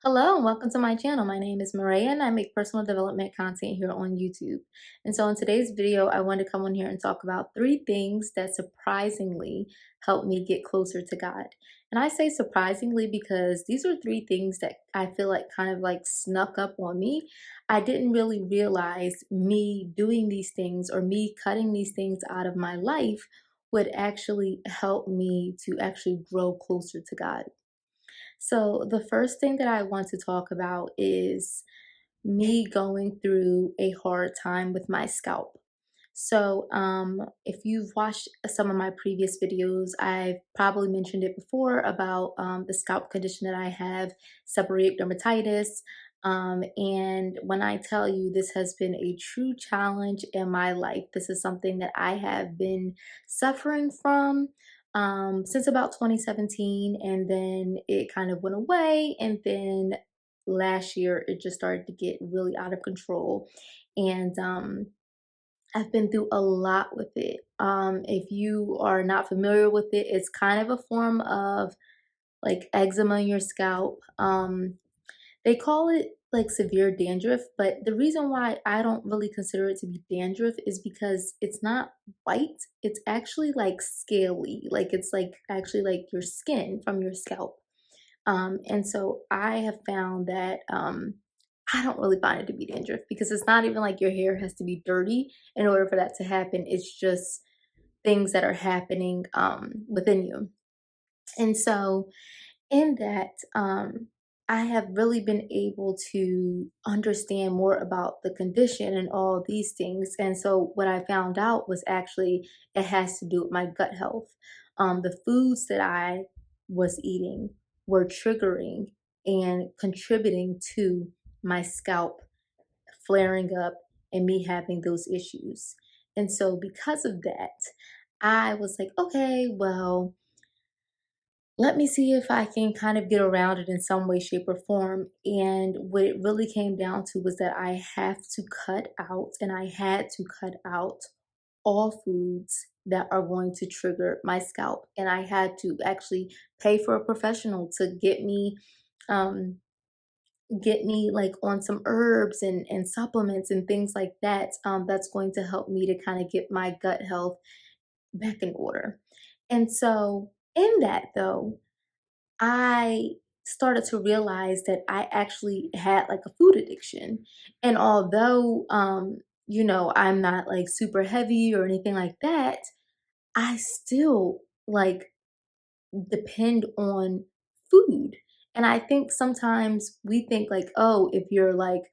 Hello and welcome to my channel. My name is Maria and I make personal development content here on YouTube. And so in today's video, I want to come on here and talk about 3 things that surprisingly helped me get closer to God. And I say surprisingly because these are 3 things that I feel like kind of like snuck up on me. I didn't really realize me doing these things or me cutting these things out of my life would actually help me to actually grow closer to God. So, the first thing that I want to talk about is me going through a hard time with my scalp. If you've watched some of my previous videos, I've probably mentioned it before about the scalp condition that I have, seborrheic dermatitis. And when I tell you this has been a true challenge in my life, this is something that I have been suffering from since about 2017, and then it kind of went away, and then last year it just started to get really out of control, and I've been through a lot with it. If you are not familiar with it, it's kind of a form of like eczema in your scalp. They call it like severe dandruff, but the reason why I don't really consider it to be dandruff is because it's not white. It's actually like scaly. Like it's like actually like your skin from your scalp. And so I have found that I don't really find it to be dandruff because it's not even like your hair has to be dirty in order for that to happen. It's just things that are happening within you. And so in that, I have really been able to understand more about the condition and all these things. And so, what I found out was actually it has to do with my gut health. The foods that I was eating were triggering and contributing to my scalp flaring up and me having those issues. And so, because of that, I was like, okay, well, let me see if I can kind of get around it in some way, shape, or form. And what it really came down to was that I have to cut out, and I had to cut out all foods that are going to trigger my scalp. And I had to actually pay for a professional to um, get me like on some herbs and supplements and things like that. That's going to help me to kind of get my gut health back in order. And so, in that though, I started to realize that I actually had like a food addiction. And although, I'm not like super heavy or anything like that, I still like depend on food. And I think sometimes we think like, oh, if you're like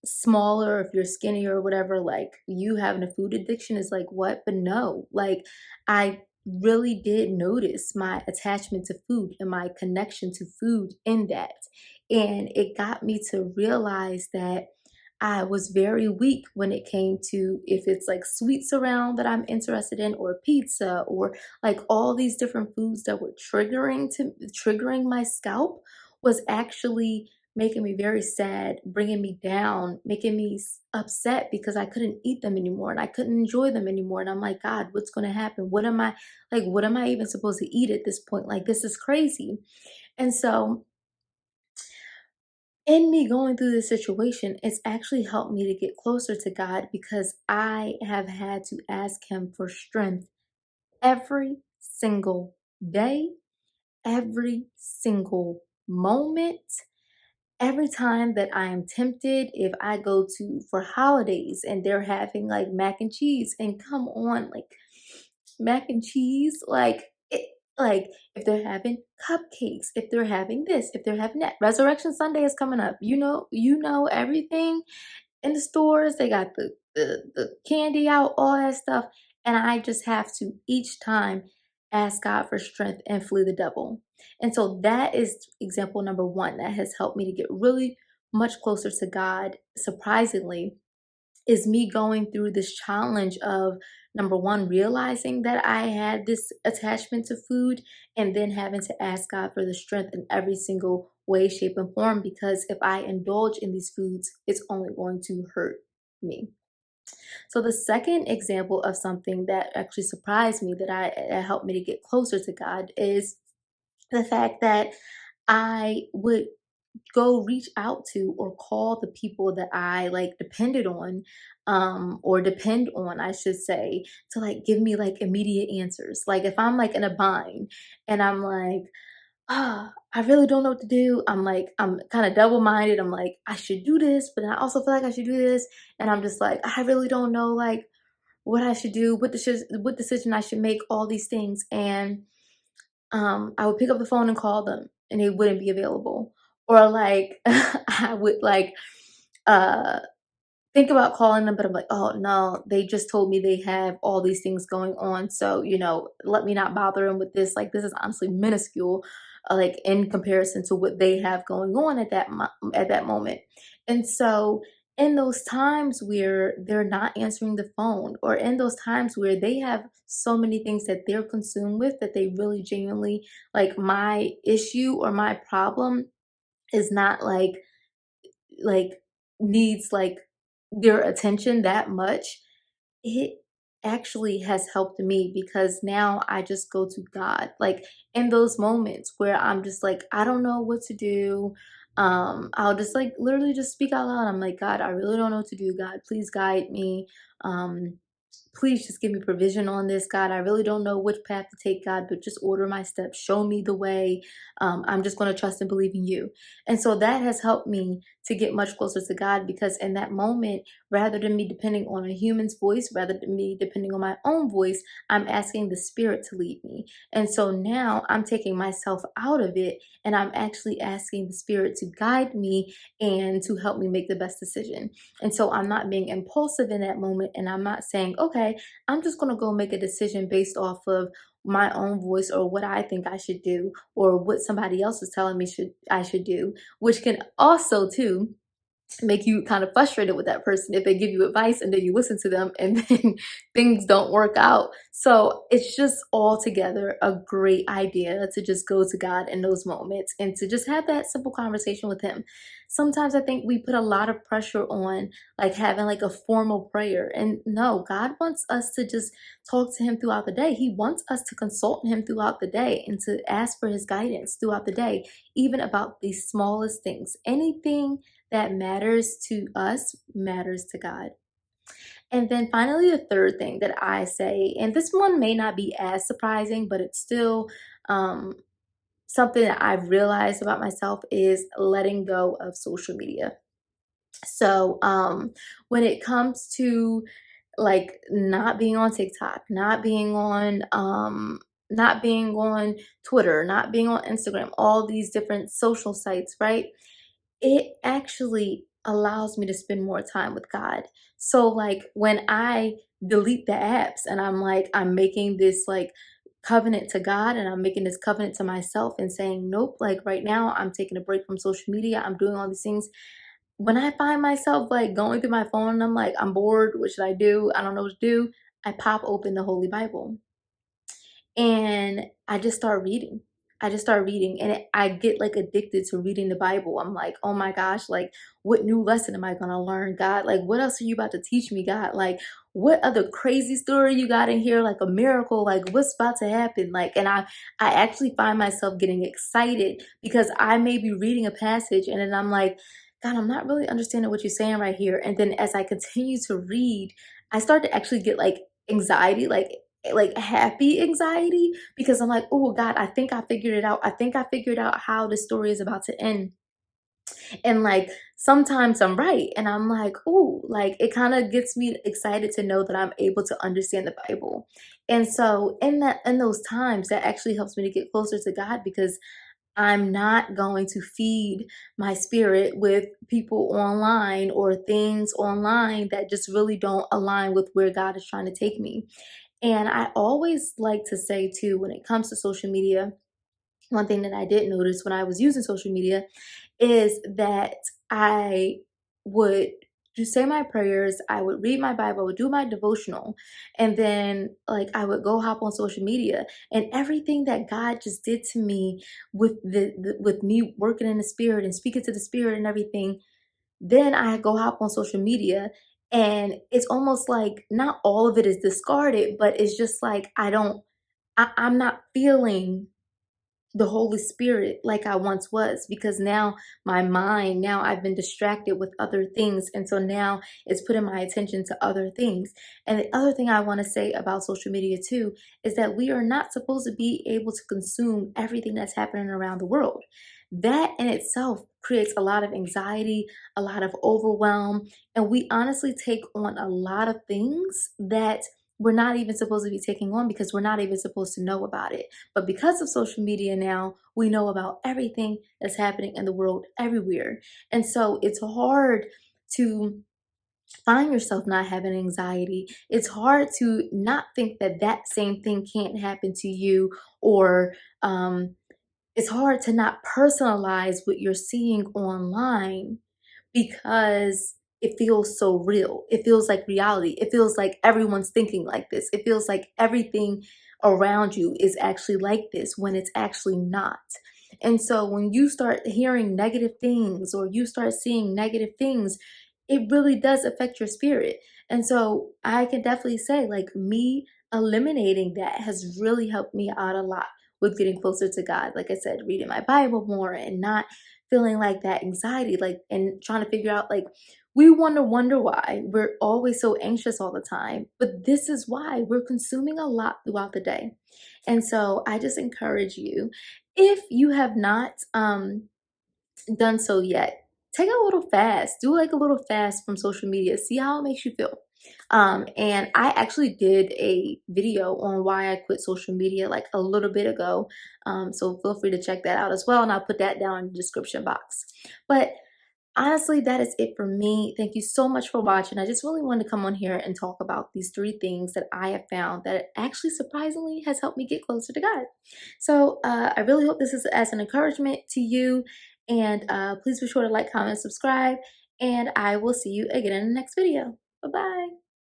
smaller, if you're skinny or whatever, like you having a food addiction is like what? But no, like I really did notice my attachment to food and my connection to food in that. And it got me to realize that I was very weak when it came to if it's like sweets around that I'm interested in, or pizza, or like all these different foods that were triggering my scalp was actually making me very sad, bringing me down, making me upset because I couldn't eat them anymore and I couldn't enjoy them anymore. And I'm like, God, what's going to happen? What am I even supposed to eat at this point? Like, this is crazy. And so, in me going through this situation, it's actually helped me to get closer to God because I have had to ask Him for strength every single day, every single moment. Every time that I am tempted, if I go to for holidays and they're having like mac and cheese, and come on, like mac and cheese, like if they're having cupcakes, if they're having this, if they're having that. Resurrection Sunday is coming up. You know everything in the stores. They got the candy out, all that stuff, and I just have to each time ask God for strength and flee the devil. And so that is example number one that has helped me to get really much closer to God. Surprisingly, is me going through this challenge of number one, realizing that I had this attachment to food, and then having to ask God for the strength in every single way, shape, and form. Because if I indulge in these foods, it's only going to hurt me. So the second example of something that actually surprised me that helped me to get closer to God is the fact that I would go reach out to or call the people that I like depended on, or depend on, I should say, to like give me like immediate answers. Like if I'm like in a bind and I'm like, I really don't know what to do. I'm like, I'm kind of double minded. I'm like, I should do this, but I also feel like I should do this. And I'm just like, I really don't know like what I should do, what decision I should make, all these things. And I would pick up the phone and call them and they wouldn't be available. Or like I would like uh think about calling them, but I'm like, oh no, they just told me they have all these things going on. So, let me not bother them with this. Like, this is honestly minuscule, like in comparison to what they have going on at at that moment. And so, in those times where they're not answering the phone, or in those times where they have so many things that they're consumed with that they really genuinely like, my issue or my problem is not like needs like their attention that much, it actually has helped me because now I just go to God. Like in those moments where I'm just like, I don't know what to do. I'll just like literally just speak out loud. I'm like, God, I really don't know what to do. God, please guide me. Um, Please just give me provision on this, God. I really don't know which path to take, God, but just order my steps. Show me the way. I'm just going to trust and believe in you. And so that has helped me to get much closer to God because in that moment, rather than me depending on a human's voice, rather than me depending on my own voice, I'm asking the Spirit to lead me. And so now I'm taking myself out of it and I'm actually asking the Spirit to guide me and to help me make the best decision. And so I'm not being impulsive in that moment and I'm not saying, okay, I'm just going to go make a decision based off of my own voice or what I think I should do or what somebody else is telling me I should do, which can also too make you kind of frustrated with that person if they give you advice and then you listen to them and then things don't work out. So it's just altogether a great idea to just go to God in those moments and to just have that simple conversation with him. Sometimes I think we put a lot of pressure on like having like a formal prayer, and no, God wants us to just talk to him throughout the day. He wants us to consult him throughout the day and to ask for his guidance throughout the day, even about the smallest things. Anything that matters to us matters to God. And then finally, the third thing that I say, and this one may not be as surprising, but it's still um, something that I've realized about myself, is letting go of social media. So when it comes to like not being on TikTok, not being on Twitter, not being on Instagram, all these different social sites, right? It actually allows me to spend more time with God. So like when I delete the apps and I'm like, I'm making this like covenant to God and I'm making this covenant to myself and saying, nope, like right now I'm taking a break from social media. I'm doing all these things. When I find myself like going through my phone and I'm like, I'm bored, what should I do? I don't know what to do. I pop open the Holy Bible and I just start reading. I just start reading and I get like addicted to reading the Bible. I'm like, oh my gosh, like what new lesson am I going to learn, God? Like what else are you about to teach me, God? Like what other crazy story you got in here, like a miracle, like what's about to happen? Like, and I actually find myself getting excited because I may be reading a passage and then I'm like, God, I'm not really understanding what you're saying right here. And then as I continue to read, I start to actually get like anxiety, like happy anxiety, because I'm like, oh God, I think I figured it out. I think I figured out how the story is about to end. And like sometimes I'm right. And I'm like, oh, like it kind of gets me excited to know that I'm able to understand the Bible. And so in those times, that actually helps me to get closer to God because I'm not going to feed my spirit with people online or things online that just really don't align with where God is trying to take me. And I always like to say too, when it comes to social media, one thing that I did notice when I was using social media is that I would just say my prayers, I would read my Bible, I would do my devotional, and then like I would go hop on social media, and everything that God just did to me with with me working in the spirit and speaking to the spirit and everything, then I go hop on social media and it's almost like not all of it is discarded, but it's just like I'm not feeling the Holy Spirit like I once was, because now my mind, now I've been distracted with other things. And so now it's putting my attention to other things. And the other thing I want to say about social media too is that we are not supposed to be able to consume everything that's happening around the world. That in itself creates a lot of anxiety, a lot of overwhelm, and we honestly take on a lot of things that we're not even supposed to be taking on because we're not even supposed to know about it. But because of social media now, we know about everything that's happening in the world everywhere. And so it's hard to find yourself not having anxiety. It's hard to not think that that same thing can't happen to you, or it's hard to not personalize what you're seeing online because it feels so real. It feels like reality. It feels like everyone's thinking like this. It feels like everything around you is actually like this when it's actually not. And so when you start hearing negative things or you start seeing negative things, it really does affect your spirit. And so I can definitely say, like, me eliminating that has really helped me out a lot with getting closer to God. Like I said, reading my Bible more and not feeling like that anxiety, like, and trying to figure out, like, we wonder why we're always so anxious all the time. But this is why we're consuming a lot throughout the day. And so I just encourage you, if you have not done so yet, take a little fast. Do like a little fast from social media. See how it makes you feel. And I actually did a video on why I quit social media like a little bit ago. So feel free to check that out as well. And I'll put that down in the description box. But honestly, that is it for me. Thank you so much for watching. I just really wanted to come on here and talk about these three things that I have found that actually surprisingly has helped me get closer to God. So I really hope this is as an encouragement to you. And please be sure to like, comment, subscribe. And I will see you again in the next video. Bye-bye.